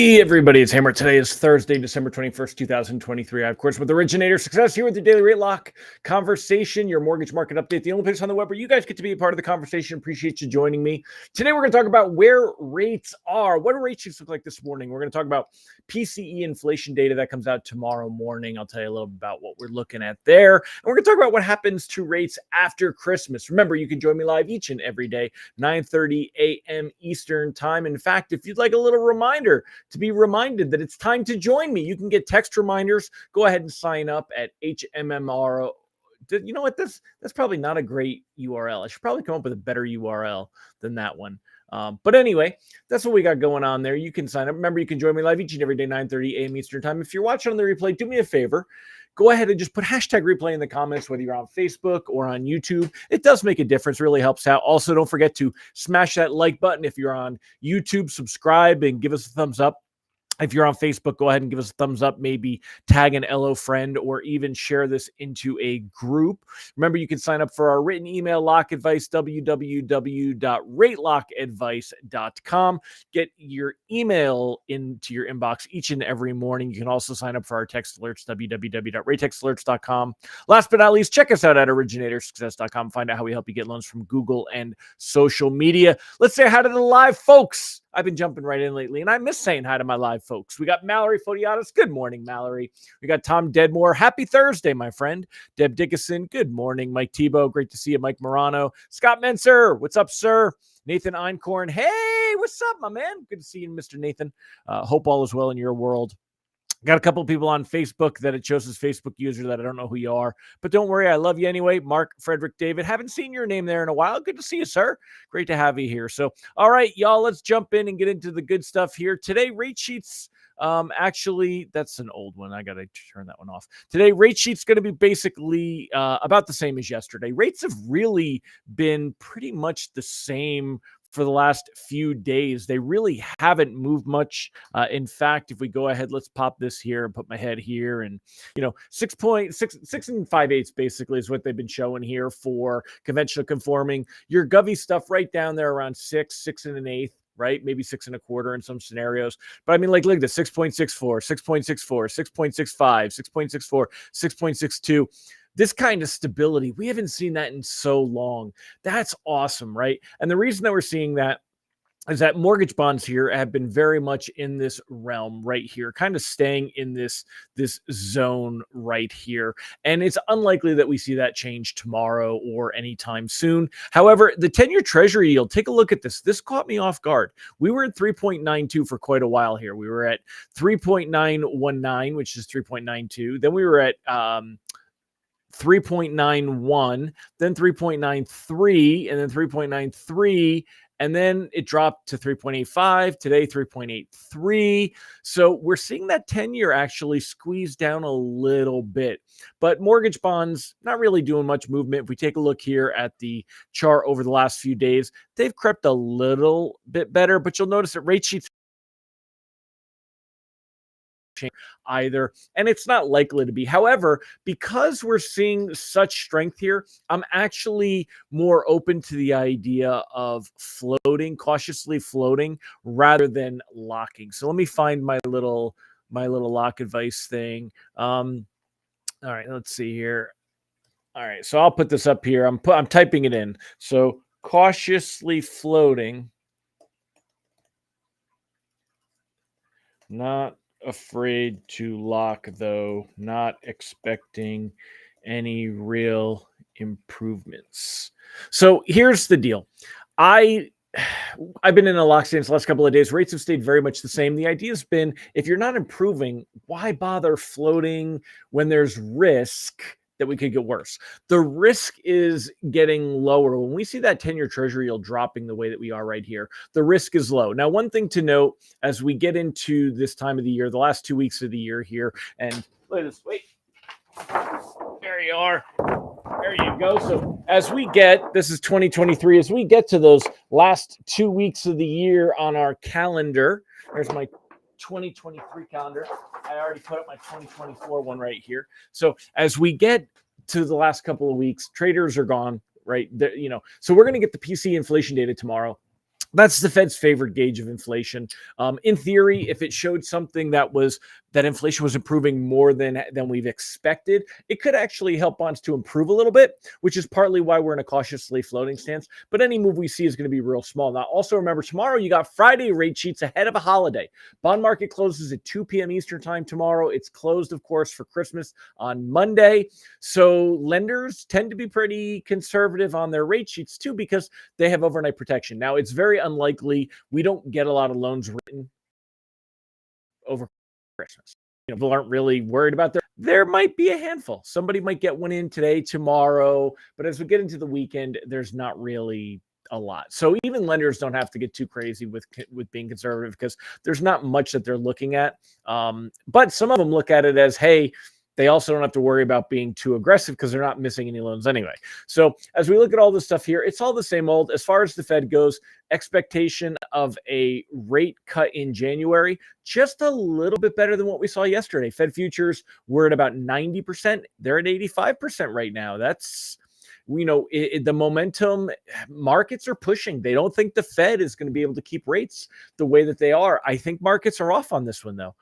Hey everybody, it's Hammer. Today is Thursday, December 21st, 2023. I, of course, with Originator Success here with your daily rate lock conversation, your mortgage market update, the only place on the web where you guys get to be a part of the conversation. Appreciate you joining me. Today, we're going to talk about where rates are. What do rate sheets look like this morning? We're going to talk about PCE inflation data that comes out tomorrow morning. I'll tell you a little bit about what we're looking at there. And we're going to talk about what happens to rates after Christmas. Remember, you can join me live each and every day, 9:30 a.m. Eastern time. In fact, if you'd like a little reminder to be reminded that it's time to join me, you can get text reminders. Go ahead and sign up at HMMR. You know what? That's probably not a great URL. I should probably come up with a better URL than that one. But anyway, that's what we got going on there. You can sign up. Remember, you can join me live each and every day, 9:30 a.m. Eastern time. If you're watching on the replay, do me a favor. Go ahead and just put hashtag replay in the comments, whether you're on Facebook or on YouTube. It does make a difference, really helps out. Also, don't forget to smash that like button. If you're on YouTube, subscribe and give us a thumbs up. If you're on Facebook, go ahead and give us a thumbs up, maybe tag an LO friend, or even share this into a group. Remember, you can sign up for our written email lock advice, www.ratelockadvice.com. Get your email into your inbox each and every morning. You can also sign up for our text alerts, www.ratetextalerts.com. Last but not least, check us out at originatorssuccess.com. Find out how we help you get loans from Google and social media. Let's say hi to the live folks. I've been jumping right in lately, and I miss saying hi to my live folks. We got Mallory Fodiatis. Good morning, Mallory. We got Tom Deadmore. Happy Thursday, my friend. Deb Dickinson. Good morning. Mike Tebow. Great to see you. Mike Morano. Scott Menser. What's up, sir? Nathan Einkorn. Hey, what's up, my man? Good to see you, Mr. Nathan. Hope all is well in your world. Got a couple of people on Facebook that it shows as Facebook user that I don't know who you are, but don't worry. I love you anyway. Mark Frederick David. Haven't seen your name there in a while. Good to see you, sir. Great to have you here. So, all right, y'all, let's jump in and get into the good stuff here. Today, rate sheets. Actually, that's an old one. I got to turn that one off. Today, rate sheet's going to be basically about the same as yesterday. Rates have really been pretty much the same for the last few days. They really haven't moved much. In fact, if we go ahead, let's pop this here and put my head here, and 6.6 and 5/8 basically is what they've been showing here for conventional conforming. Your Govy stuff right down there around 6 and an eighth, right? Maybe 6 1/4 in some scenarios. But I mean, like, look at this: 6.64, 6.64, 6.65, 6.64, 6.62. This kind of stability, we haven't seen that in so long. That's awesome, right? And the reason that we're seeing that is that mortgage bonds here have been very much in this realm right here, kind of staying in this zone right here. And it's unlikely that we see that change tomorrow or anytime soon. However, the 10-year treasury yield, take a look at this. This caught me off guard. We were at 3.92 for quite a while here. We were at 3.919, which is 3.92. Then we were at 3.91, then 3.93, and then 3.93, and then it dropped to 3.85. Today, 3.83. So we're seeing that 10-year actually squeeze down a little bit. But mortgage bonds, not really doing much movement. If we take a look here at the chart over the last few days, they've crept a little bit better, but you'll notice that rate sheets either, and it's not likely to be. However, because we're seeing such strength here, I'm actually more open to the idea of floating, cautiously floating, rather than locking. So let me find my little lock advice thing. All right, let's see here. All right, so I'll put this up here. I'm typing it in. So cautiously floating, not afraid to lock, though, not expecting any real improvements. So here's the deal. I've been in a lock stance the last couple of days. Rates have stayed very much the same. The idea has been, if you're not improving, why bother floating when there's risk that we could get worse? The risk is getting lower. When we see that 10-year treasury yield dropping the way that we are right here, the risk is low. Now, one thing to note as we get into this time of the year, the last 2 weeks of the year here, and look at this, wait, there you are. There you go. So as we get, this is 2023, as we get to those last 2 weeks of the year on our calendar, there's my 2023 calendar. I already put up my 2024 one right here. So as we get to the last couple of weeks, traders are gone, right? So we're going to get the PCE inflation data tomorrow. That's the Fed's favorite gauge of inflation. In theory, if it showed something that inflation was improving more than we've expected, it could actually help bonds to improve a little bit, which is partly why we're in a cautiously floating stance. But any move we see is going to be real small. Now, also remember, tomorrow you got Friday rate sheets ahead of a holiday. Bond market closes at 2 p.m. Eastern time tomorrow. It's closed, of course, for Christmas on Monday. So lenders tend to be pretty conservative on their rate sheets too, because they have overnight protection. Now, it's very unlikely we don't get a lot of loans written over Christmas. People aren't really worried about there might be a handful. Somebody might get one in today, tomorrow, but as we get into the weekend, there's not really a lot. So even lenders don't have to get too crazy with being conservative, because there's not much that they're looking at. But some of them look at it as, hey, they also don't have to worry about being too aggressive because they're not missing any loans anyway. So as we look at all this stuff here, it's all the same old. As far as the Fed goes, expectation of a rate cut in January, just a little bit better than what we saw yesterday. Fed futures were at about 90%. They're at 85% right now. That's, the momentum, markets are pushing. They don't think the Fed is going to be able to keep rates the way that they are. I think markets are off on this one, though.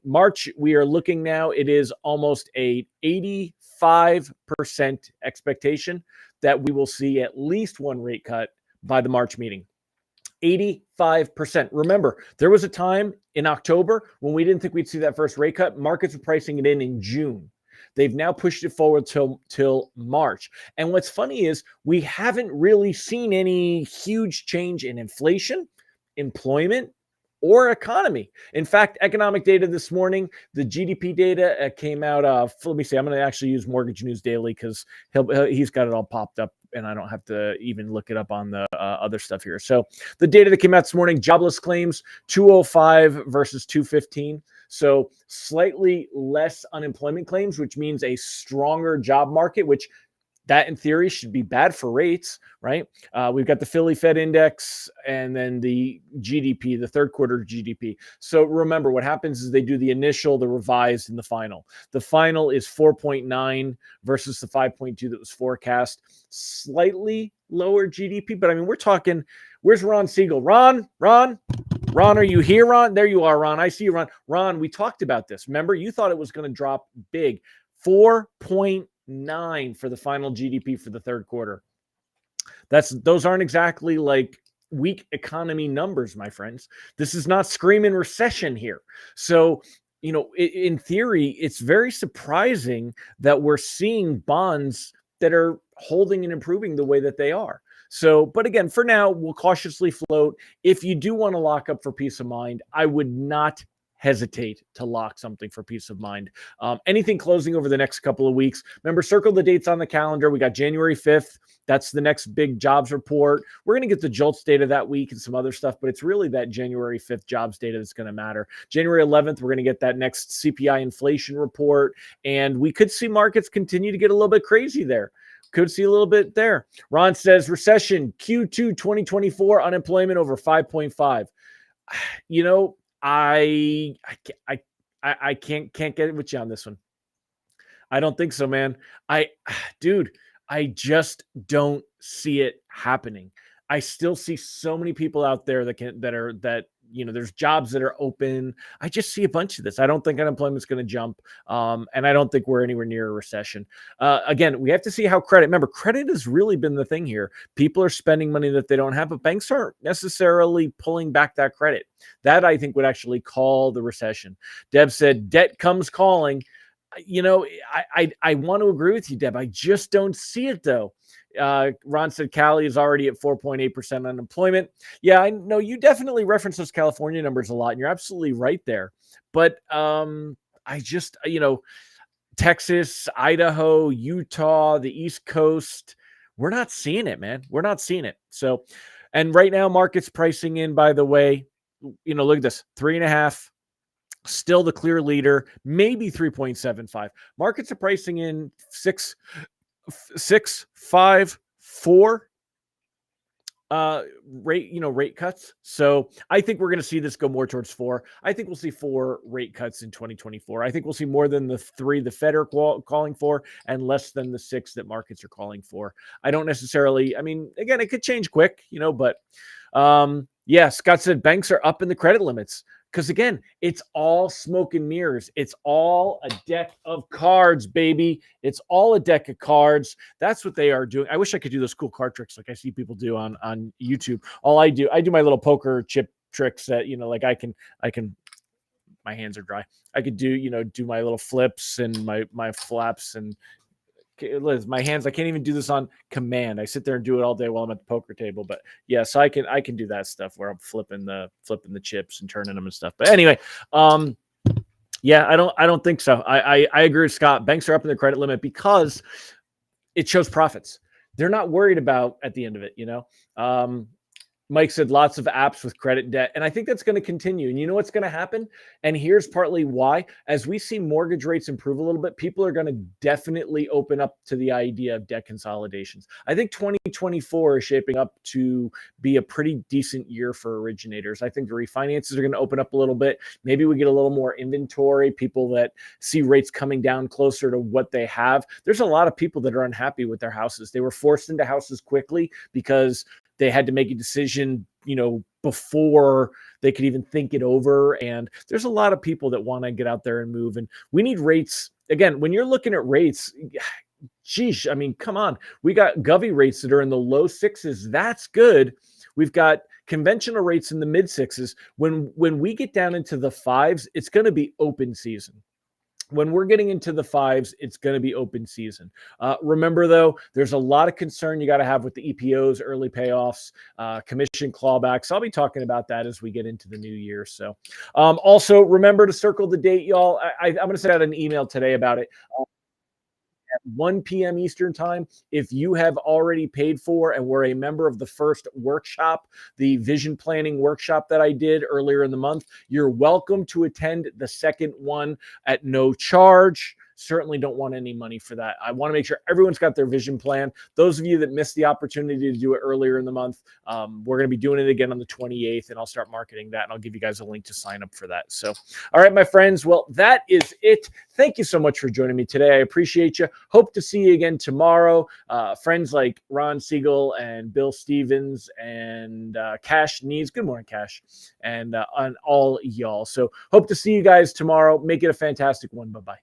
March, we are looking now, it is almost a 85% expectation that we will see at least one rate cut by the March meeting. 85%. Remember, there was a time in October when we didn't think we'd see that first rate cut. Markets were pricing it in June. They've now pushed it forward till March. And what's funny is we haven't really seen any huge change in inflation, employment, or economy. In fact, economic data this morning, the GDP data came out. Let me see. I'm going to actually use Mortgage News Daily because he's got it all popped up, and I don't have to even look it up on the other stuff here. So the data that came out this morning, jobless claims, 205 versus 215. So slightly less unemployment claims, which means a stronger job market, which that in theory should be bad for rates, right? We've got the Philly Fed Index and then the GDP, the third quarter GDP. So remember, what happens is they do the initial, the revised, and the final. The final is 4.9 versus the 5.2 that was forecast. Slightly lower GDP, but I mean, we're talking, where's Ron Siegel? Ron, are you here, Ron? There you are, Ron. I see you, Ron. Ron, we talked about this. Remember, you thought it was going to drop big. 4.9 for the final GDP for the third quarter. Those aren't exactly like weak economy numbers, my friends. This is not screaming recession here. So, in theory, it's very surprising that we're seeing bonds that are holding and improving the way that they are. So, but again, for now, we'll cautiously float. If you do want to lock up for peace of mind, I would not hesitate to lock something for peace of mind. Anything closing over the next couple of weeks. Remember, circle the dates on the calendar. We got January 5th. That's the next big jobs report. We're going to get the JOLTS data that week and some other stuff, but it's really that January 5th jobs data that's going to matter. January 11th, we're going to get that next CPI inflation report, and we could see markets continue to get a little bit crazy there. Could see a little bit there. Ron says recession, Q2 2024, unemployment over 5.5. I can't get it with you on this one. I don't think so, man. I just don't see it happening. I still see so many people out there that there's jobs that are open. I just see a bunch of this. I don't think unemployment's going to jump. And I don't think we're anywhere near a recession. Again, we have to see how remember, credit has really been the thing here. People are spending money that they don't have, but banks aren't necessarily pulling back that credit. That I think would actually call the recession. Deb said, debt comes calling. I want to agree with you, Deb. I just don't see it though. Ron said Cali is already at 4.8% unemployment. Yeah, I know you definitely reference those California numbers a lot, and you're absolutely right there. But I just, Texas, Idaho, Utah, the East Coast, we're not seeing it, man. We're not seeing it. So, and right now, market's pricing in, by the way, look at this, 3.5. Still the clear leader, maybe 3.75. Markets are pricing in 6, 5, 4 rate cuts. So I think we're going to see this go more towards 4. I think we'll see 4 rate cuts in 2024. I think we'll see more than the 3 the Fed are calling for and less than the 6 that markets are calling for. I don't necessarily, again, it could change quick, but Yeah, Scott said banks are up in the credit limits. Because again, it's all smoke and mirrors. It's all a deck of cards, baby. It's all a deck of cards. That's what they are doing. I wish I could do those cool card tricks like I see people do on YouTube. I do my little poker chip tricks that, like I can, my hands are dry. I could do my little flips and my flaps and Liz, my hands, I can't even do this on command. I sit there and do it all day while I'm at the poker table. But yeah, so I can do that stuff where I'm flipping the chips and turning them and stuff. But anyway, yeah, I don't think so. I agree with Scott. Banks are up in their credit limit because it shows profits. They're not worried about at the end of it, Mike said lots of apps with credit debt. And I think that's going to continue. And you know what's going to happen? And here's partly why. As we see mortgage rates improve a little bit, people are going to definitely open up to the idea of debt consolidations. I think 2024 is shaping up to be a pretty decent year for originators. I think the refinances are going to open up a little bit. Maybe we get a little more inventory, people that see rates coming down closer to what they have. There's a lot of people that are unhappy with their houses. They were forced into houses quickly because they had to make a decision, before they could even think it over. And there's a lot of people that want to get out there and move. And we need rates. Again, when you're looking at rates, geez, I mean, come on. We got Govy rates that are in the low sixes. That's good. We've got conventional rates in the mid sixes. When we get down into the fives, it's going to be open season. When we're getting into the fives, it's going to be open season. Remember, though, there's a lot of concern you got to have with the EPOs, early payoffs, commission clawbacks. I'll be talking about that as we get into the new year. So also remember to circle the date, y'all. I'm going to send out an email today about it. At 1 p.m. Eastern time, if you have already paid for and were a member of the first workshop, the vision planning workshop that I did earlier in the month, you're welcome to attend the second one at no charge. Certainly don't want any money for that. I want to make sure everyone's got their vision plan. Those of you that missed the opportunity to do it earlier in the month, we're going to be doing it again on the 28th, and I'll start marketing that, and I'll give you guys a link to sign up for that. So, all right, my friends, well, that is it. Thank you so much for joining me today. I appreciate you. Hope to see you again tomorrow. Friends like Ron Siegel and Bill Stevens and Cash Needs. Good morning, Cash. And on all y'all. So hope to see you guys tomorrow. Make it a fantastic one. Bye-bye.